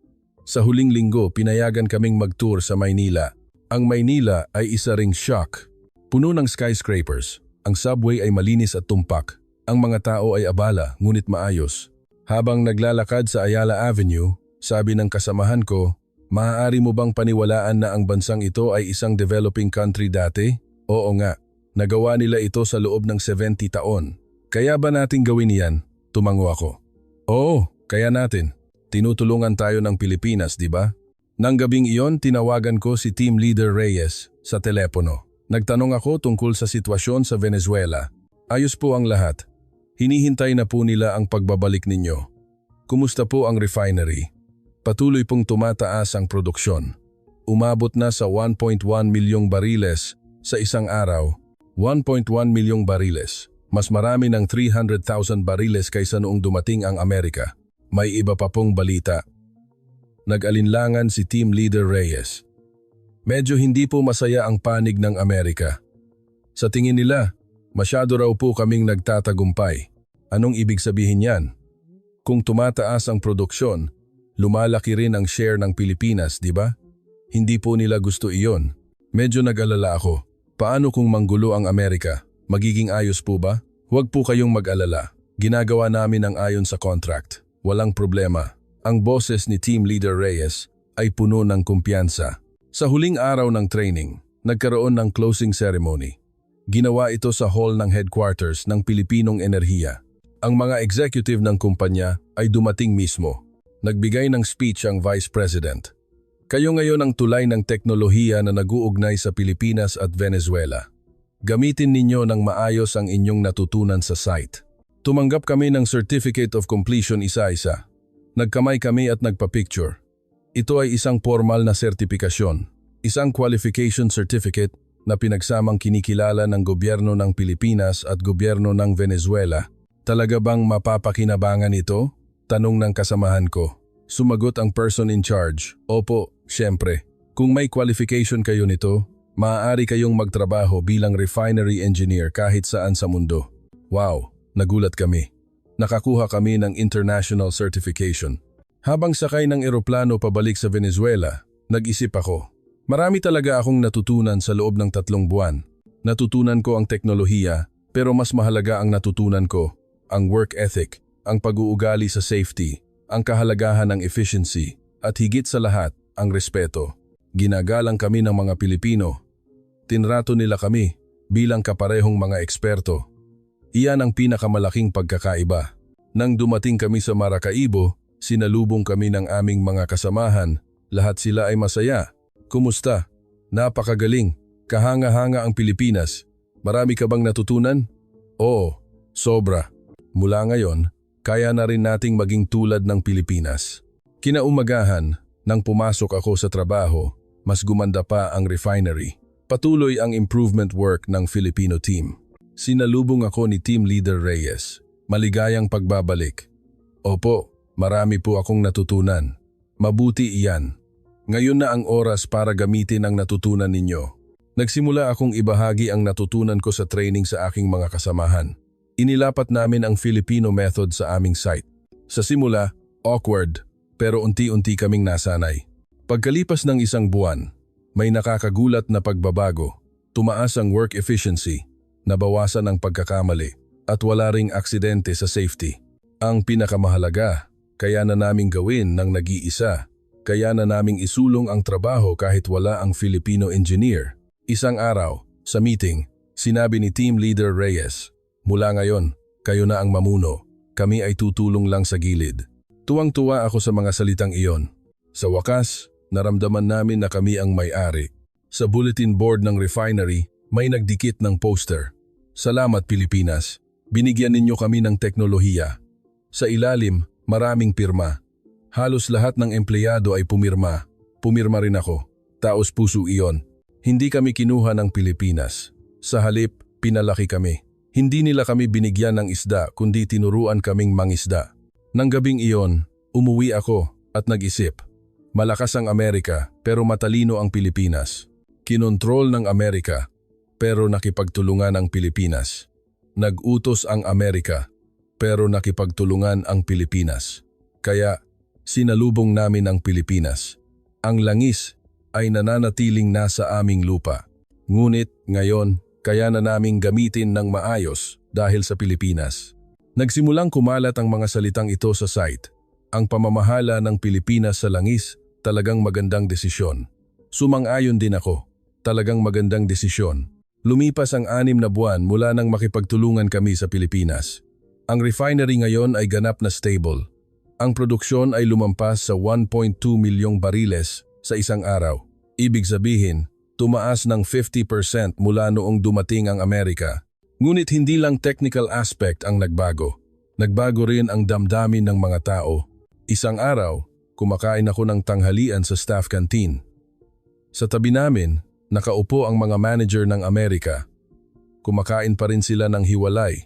[SPEAKER 1] Sa huling linggo, pinayagan kaming mag-tour sa Maynila. Ang Maynila ay isa ring shock. Puno ng skyscrapers. Ang subway ay malinis at tumpak. Ang mga tao ay abala, ngunit maayos. Habang naglalakad sa Ayala Avenue, sabi ng kasamahan ko, maaari mo bang paniwalaan na ang bansang ito ay isang developing country dati? Oo nga, nagawa nila ito sa loob ng 70 taon. Kaya ba nating gawin yan? Tumango ako. Oo, kaya natin. Tinutulungan tayo ng Pilipinas, di ba? Nang gabing iyon, tinawagan ko si Team Leader Reyes sa telepono. Nagtanong ako tungkol sa sitwasyon sa Venezuela. Ayos po ang lahat. Hinihintay na po nila ang pagbabalik ninyo. Kumusta po ang refinery? Patuloy pong tumataas ang produksyon. Umabot na sa 1.1 milyong bariles sa isang araw. 1.1 milyong bariles. Mas marami ng 300,000 bariles kaysa noong dumating ang Amerika. May iba pa pong balita. Nag-alinlangan si Team Leader Reyes. Medyo hindi po masaya ang panig ng Amerika. Sa tingin nila, masyado raw po kaming nagtatagumpay. Anong ibig sabihin yan? Kung tumataas ang produksyon, lumalaki rin ang share ng Pilipinas, di ba? Hindi po nila gusto iyon. Medyo nag-alala ako. Paano kung manggulo ang Amerika? Magiging ayos po ba? Huwag po kayong mag-alala. Ginagawa namin ang ayon sa contract. Walang problema. Ang boses ni Team Leader Reyes ay puno ng kumpiyansa. Sa huling araw ng training, nagkaroon ng closing ceremony. Ginawa ito sa hall ng headquarters ng Pilipinong Enerhiya. Ang mga executive ng kumpanya ay dumating mismo. Nagbigay ng speech ang Vice President. Kayo ngayon ang tulay ng teknolohiya na nag-uugnay sa Pilipinas at Venezuela. Gamitin ninyo ng maayos ang inyong natutunan sa site. Tumanggap kami ng Certificate of Completion isa-isa. Nagkamay kami at nagpa-picture. Ito ay isang formal na sertipikasyon, isang qualification certificate na pinagsamang kinikilala ng gobyerno ng Pilipinas at gobyerno ng Venezuela. Talaga bang mapapakinabangan ito? Tanong ng kasamahan ko. Sumagot ang person in charge. Opo, syempre. Kung may qualification kayo nito, maaari kayong magtrabaho bilang refinery engineer kahit saan sa mundo. Wow, nagulat kami. Nakakuha kami ng international certification. Habang sakay ng eroplano pabalik sa Venezuela, nag-isip ako. Marami talaga akong natutunan sa loob ng 3 buwan. Natutunan ko ang teknolohiya, pero mas mahalaga ang natutunan ko, ang work ethic, ang pag-uugali sa safety, ang kahalagahan ng efficiency, at higit sa lahat, ang respeto. Ginagalang kami ng mga Pilipino. Tinrato nila kami bilang kaparehong mga eksperto. Iyan ang pinakamalaking pagkakaiba. Nang dumating kami sa Maracaibo, sinalubong kami ng aming mga kasamahan. Lahat sila ay masaya. Kumusta? Napakagaling. Kahanga-hanga ang Pilipinas. Marami ka bang natutunan? Oo, sobra. Mula ngayon, kaya na rin nating maging tulad ng Pilipinas. Kinaumagahan, nang pumasok ako sa trabaho, mas gumanda pa ang refinery. Patuloy ang improvement work ng Filipino team. Sinalubong ako ni Team Leader Reyes. Maligayang pagbabalik. Opo, marami po akong natutunan. Mabuti iyan. Ngayon na ang oras para gamitin ang natutunan ninyo. Nagsimula akong ibahagi ang natutunan ko sa training sa aking mga kasamahan. Inilapat namin ang Filipino method sa aming site. Sa simula, awkward, pero unti-unti kaming nasanay. Pagkalipas ng 1 buwan, may nakakagulat na pagbabago. Tumaas ang work efficiency, nabawasan ang pagkakamali, at wala ring aksidente sa safety. Ang pinakamahalaga, kaya na naming gawin ng nag-iisa. Kaya na naming isulong ang trabaho kahit wala ang Filipino engineer. Isang araw, sa meeting, sinabi ni Team Leader Reyes, "Mula ngayon, kayo na ang mamuno. Kami ay tutulong lang sa gilid." Tuwang-tuwa ako sa mga salitang iyon. Sa wakas, naramdaman namin na kami ang may-ari. Sa bulletin board ng refinery, may nagdikit ng poster. "Salamat Pilipinas. Binigyan ninyo kami ng teknolohiya." Sa ilalim, maraming pirma. Halos lahat ng empleyado ay pumirma. Pumirma rin ako. Taos puso iyon. Hindi kami kinuha ng Pilipinas. Sa halip, pinalaki kami. Hindi nila kami binigyan ng isda kundi tinuruan kaming mangisda. Nang gabing iyon, umuwi ako at nag-isip. Malakas ang Amerika pero matalino ang Pilipinas. Kinontrol ng Amerika pero nakipagtulungan ang Pilipinas. Nag-utos ang Amerika pero nakipagtulungan ang Pilipinas. Kaya sinalubong namin ang Pilipinas. Ang langis ay nananatiling nasa aming lupa. Ngunit ngayon, kaya na naming gamitin ng maayos dahil sa Pilipinas. Nagsimulang kumalat ang mga salitang ito sa site. Ang pamamahala ng Pilipinas sa langis, talagang magandang desisyon. Sumang-ayon din ako. Talagang magandang desisyon. Lumipas ang 6 na buwan mula nang makipagtulungan kami sa Pilipinas. Ang refinery ngayon ay ganap na stable. Ang produksyon ay lumampas sa 1.2 milyong bariles sa isang araw. Ibig sabihin, tumaas ng 50% mula noong dumating ang Amerika. Ngunit hindi lang technical aspect ang nagbago. Nagbago rin ang damdamin ng mga tao. Isang araw, kumakain ako ng tanghalian sa staff canteen. Sa tabi namin, nakaupo ang mga manager ng Amerika. Kumakain pa rin sila ng hiwalay.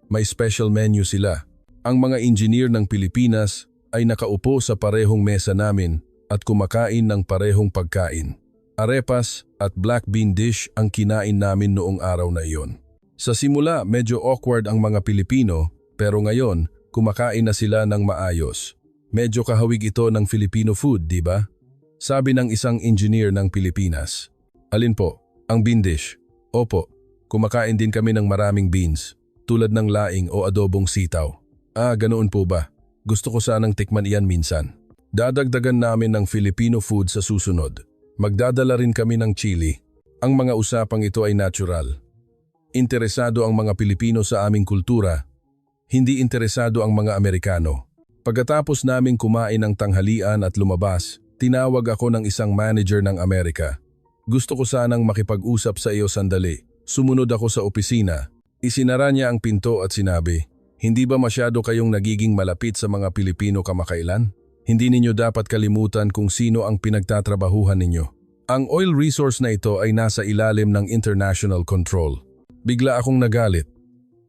[SPEAKER 1] May special menu sila. Ang mga engineer ng Pilipinas ay nakaupo sa parehong mesa namin at kumakain ng parehong pagkain. Arepas at black bean dish ang kinain namin noong araw na iyon. Sa simula, medyo awkward ang mga Pilipino, pero ngayon, kumakain na sila ng maayos. Medyo kahawig ito ng Filipino food, di ba? Sabi ng isang engineer ng Pilipinas. Alin po? Ang bean dish? Opo, kumakain din kami ng maraming beans, tulad ng laing o adobong sitaw. Ganoon po ba? Gusto ko sanang tikman iyan minsan. Dadagdagan namin ng Filipino food sa susunod. Magdadala rin kami ng chili. Ang mga usapang ito ay natural. Interesado ang mga Pilipino sa aming kultura. Hindi interesado ang mga Amerikano. Pagkatapos naming kumain ng tanghalian at lumabas, tinawag ako ng isang manager ng Amerika. Gusto ko sanang makipag-usap sa iyo sandali. Sumunod ako sa opisina. Isinara niya ang pinto at sinabi, "Hindi ba masyado kayong nagiging malapit sa mga Pilipino kamakailan? Hindi ninyo dapat kalimutan kung sino ang pinagtatrabahuhan ninyo. Ang oil resource na ito ay nasa ilalim ng international control." Bigla akong nagalit.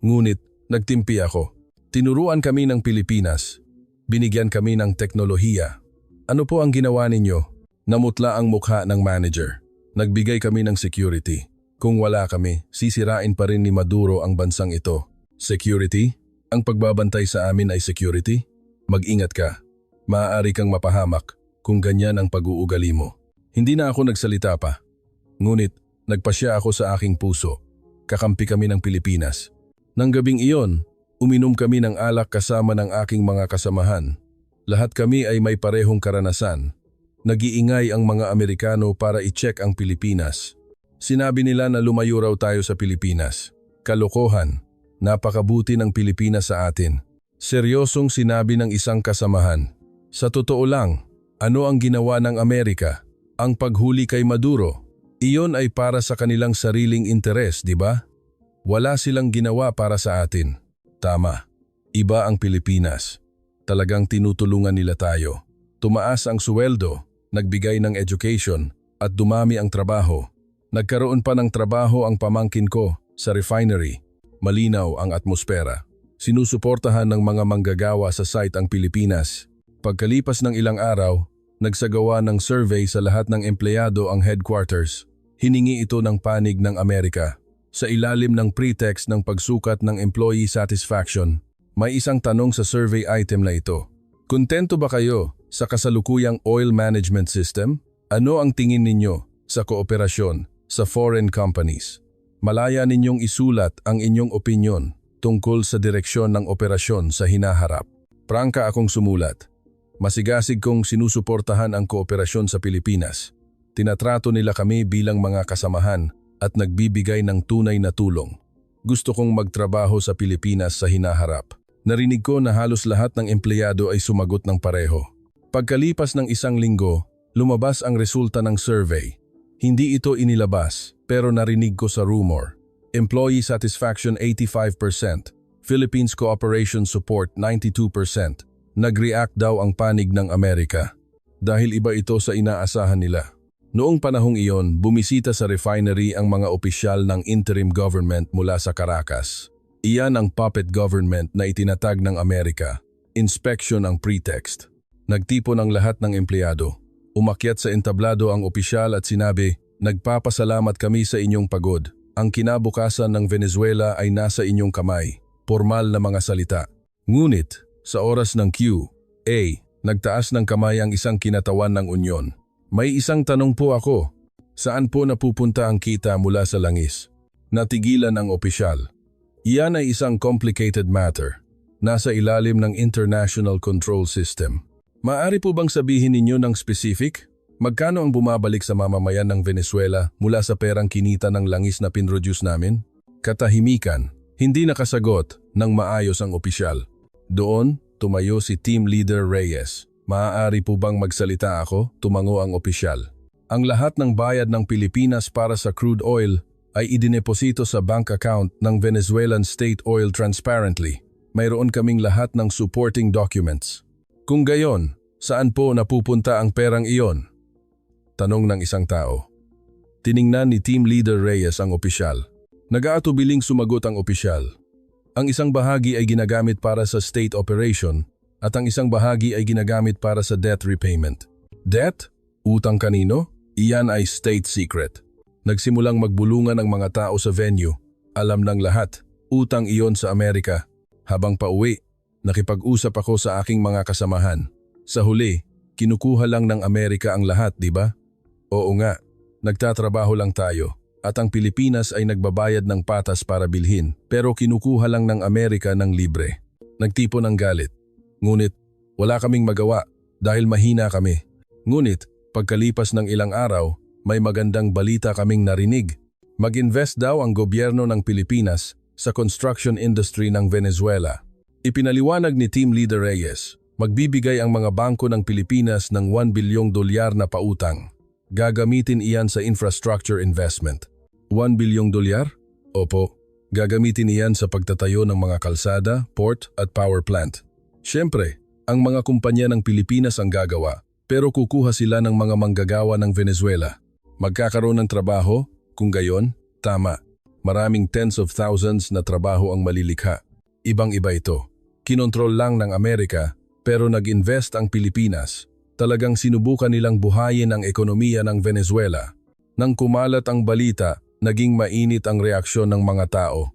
[SPEAKER 1] Ngunit, nagtimpi ako. Tinuruan kami ng Pilipinas. Binigyan kami ng teknolohiya. Ano po ang ginawa ninyo? Namutla ang mukha ng manager. Nagbigay kami ng security. Kung wala kami, sisirain pa rin ni Maduro ang bansang ito. Security? Ang pagbabantay sa amin ay security? Mag-ingat ka. Maaari kang mapahamak kung ganyan ang pag-uugali mo. Hindi na ako nagsalita pa. Ngunit, nagpasya ako sa aking puso. Kakampi kami ng Pilipinas. Nang gabing iyon, uminom kami ng alak kasama ng aking mga kasamahan. Lahat kami ay may parehong karanasan. Nag-iingay ang mga Amerikano para i-check ang Pilipinas. Sinabi nila na lumayo raw tayo sa Pilipinas. Kalokohan. Napakabuti ng Pilipinas sa atin. Seryosong sinabi ng isang kasamahan. Sa totoo lang, ano ang ginawa ng Amerika? Ang paghuli kay Maduro. Iyon ay para sa kanilang sariling interes, di ba? Wala silang ginawa para sa atin. Tama. Iba ang Pilipinas. Talagang tinutulungan nila tayo. Tumaas ang suweldo, nagbigay ng education, at dumami ang trabaho. Nagkaroon pa ng trabaho ang pamangkin ko sa refinery. Malinaw ang atmosfera. Sinusuportahan ng mga manggagawa sa site ang Pilipinas. Pagkalipas ng ilang araw, nagsagawa ng survey sa lahat ng empleyado ang headquarters. Hiningi ito ng panig ng Amerika. Sa ilalim ng pretext ng pagsukat ng employee satisfaction, may isang tanong sa survey item na ito. Kontento ba kayo sa kasalukuyang oil management system? Ano ang tingin ninyo sa kooperasyon sa foreign companies? Malaya ninyong isulat ang inyong opinyon tungkol sa direksyon ng operasyon sa hinaharap. Prangka akong sumulat. Masigasig kong sinusuportahan ang kooperasyon sa Pilipinas. Tinatrato nila kami bilang mga kasamahan at nagbibigay ng tunay na tulong. Gusto kong magtrabaho sa Pilipinas sa hinaharap. Narinig ko na halos lahat ng empleyado ay sumagot ng pareho. Pagkalipas ng 1 linggo, lumabas ang resulta ng survey. Hindi ito inilabas, pero narinig ko sa rumor. Employee satisfaction 85%, Philippines cooperation support 92%. Nag-react daw ang panig ng Amerika. Dahil iba ito sa inaasahan nila. Noong panahong iyon, bumisita sa refinery ang mga opisyal ng interim government mula sa Caracas. Iyan ang puppet government na itinatag ng Amerika. Inspection ang pretext. Nagtipon ang lahat ng empleyado. Umakyat sa entablado ang opisyal at sinabi, "Nagpapasalamat kami sa inyong pagod. Ang kinabukasan ng Venezuela ay nasa inyong kamay." Formal na mga salita. Ngunit, sa oras ng Q&A, nagtaas ng kamay ang isang kinatawan ng unyon. "May isang tanong po ako. Saan po napupunta ang kita mula sa langis?" Natigilan ang opisyal. Iyan ay isang complicated matter. Nasa ilalim ng International Control System. Maaari po bang sabihin ninyo ng specific? Magkano ang bumabalik sa mamamayan ng Venezuela mula sa perang kinita ng langis na pinroduce namin? Katahimikan. Hindi nakasagot ng maayos ang opisyal. Doon, tumayo si Team Leader Reyes. "Maaari po bang magsalita ako?" Tumango ang opisyal. "Ang lahat ng bayad ng Pilipinas para sa crude oil ay idineposito sa bank account ng Venezuelan State Oil transparently. Mayroon kaming lahat ng supporting documents. Kung gayon, saan po napupunta ang perang iyon?" Tanong ng isang tao. Tiningnan ni Team Leader Reyes ang opisyal. Nag-aatubiling sumagot ang opisyal. "Ang isang bahagi ay ginagamit para sa state operation at ang isang bahagi ay ginagamit para sa debt repayment." Debt? Utang kanino? Iyan ay state secret. Nagsimulang magbulungan ang mga tao sa venue. Alam ng lahat, utang iyon sa Amerika. Habang pauwi, nakipag-usap ako sa aking mga kasamahan. Sa huli, kinukuha lang ng Amerika ang lahat, di ba? Oo nga, nagtatrabaho lang tayo at ang Pilipinas ay nagbabayad ng patas para bilhin pero kinukuha lang ng Amerika ng libre. Nagtipon ng galit. Ngunit, wala kaming magawa dahil mahina kami. Ngunit, pagkalipas ng ilang araw, may magandang balita kaming narinig. Mag-invest daw ang gobyerno ng Pilipinas sa construction industry ng Venezuela. Ipinaliwanag ni Team Leader Reyes, magbibigay ang mga bangko ng Pilipinas ng $1 bilyong na pautang. Gagamitin iyan sa infrastructure investment. $1 bilyong? Opo, gagamitin iyan sa pagtatayo ng mga kalsada, port at power plant. Siyempre, ang mga kumpanya ng Pilipinas ang gagawa, pero kukuha sila ng mga manggagawa ng Venezuela. Magkakaroon ng trabaho, kung gayon, tama. Maraming tens of thousands na trabaho ang malilikha. Ibang-iba ito. Kinontrol lang ng Amerika, pero nag-invest ang Pilipinas. Talagang sinubukan nilang buhayin ang ekonomiya ng Venezuela. Nang kumalat ang balita, naging mainit ang reaksyon ng mga tao.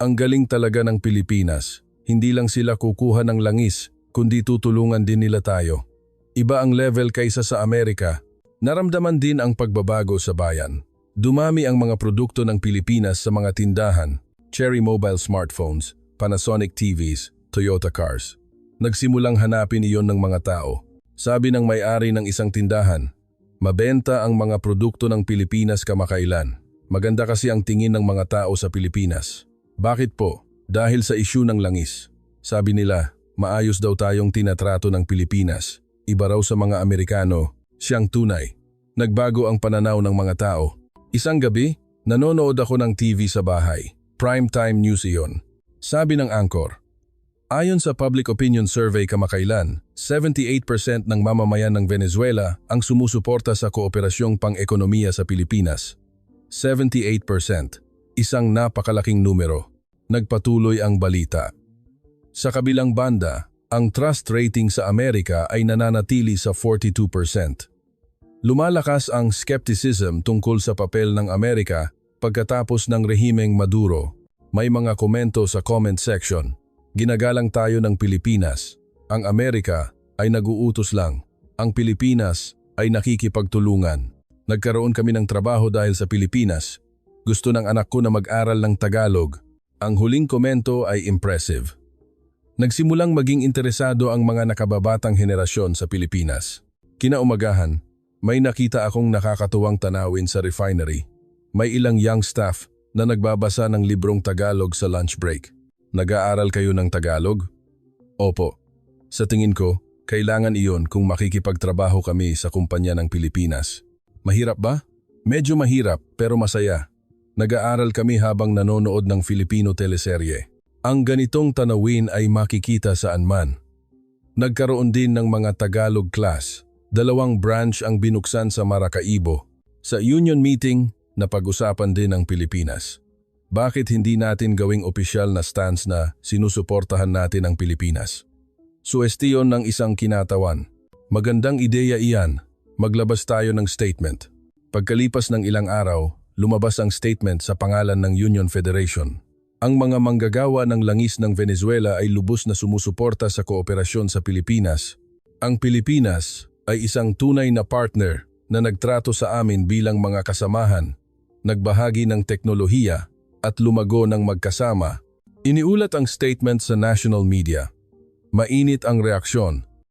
[SPEAKER 1] Ang galing talaga ng Pilipinas. Hindi lang sila kukuha ng langis, kundi tutulungan din nila tayo. Iba ang level kaysa sa Amerika. Naramdaman din ang pagbabago sa bayan. Dumami ang mga produkto ng Pilipinas sa mga tindahan, Cherry Mobile smartphones, Panasonic TVs, Toyota cars. Nagsimulang hanapin iyon ng mga tao. Sabi ng may-ari ng isang tindahan, "Mabenta ang mga produkto ng Pilipinas kamakailan. Maganda kasi ang tingin ng mga tao sa Pilipinas." Bakit po? Dahil sa issue ng langis. Sabi nila, maayos daw tayong tinatrato ng Pilipinas. Iba raw sa mga Amerikano, siyang tunay. Nagbago ang pananaw ng mga tao. Isang gabi, nanonood ako ng TV sa bahay. Primetime news iyon. Sabi ng anchor, ayon sa public opinion survey kamakailan, 78% ng mamamayan ng Venezuela ang sumusuporta sa kooperasyong pang-ekonomiya sa Pilipinas. 78%. Isang napakalaking numero. Nagpatuloy ang balita. Sa kabilang banda, ang trust rating sa Amerika ay nananatili sa 42%. Lumalakas ang skepticism tungkol sa papel ng Amerika pagkatapos ng rehimeng Maduro. May mga komento sa comment section. Ginagalang tayo ng Pilipinas. Ang Amerika ay nag-uutos lang. Ang Pilipinas ay nakikipagtulungan. Nagkaroon kami ng trabaho dahil sa Pilipinas. Gusto ng anak ko na mag-aral ng Tagalog. Ang huling komento ay impressive. Nagsimulang maging interesado ang mga nakababatang henerasyon sa Pilipinas. Kinaumagahan, may nakita akong nakakatuwang tanawin sa refinery. May ilang young staff na nagbabasa ng librong Tagalog sa lunch break. Nag-aaral kayo ng Tagalog? Opo. Sa tingin ko, kailangan iyon kung makikipagtrabaho kami sa kumpanya ng Pilipinas. Mahirap ba? Medyo mahirap pero masaya. Nag-aaral kami habang nanonood ng Filipino teleserye. Ang ganitong tanawin ay makikita saan man. Nagkaroon din ng mga Tagalog class. 2 branch ang binuksan sa Maracaibo. Sa union meeting, napag-usapan din ang Pilipinas. Bakit hindi natin gawing opisyal na stance na sinusuportahan natin ang Pilipinas? Suwestiyon ng isang kinatawan. Magandang ideya iyan. Maglabas tayo ng statement. Pagkalipas ng ilang araw, lumabas ang statement sa pangalan ng Union Federation. Ang mga manggagawa ng langis ng Venezuela ay lubos na sumusuporta sa kooperasyon sa Pilipinas. Ang Pilipinas ay isang tunay na partner na nagtrato sa amin bilang mga kasamahan, nagbahagi ng teknolohiya at lumago ng magkasama. Iniulat ang statement sa national media. Mainit ang reaksyon.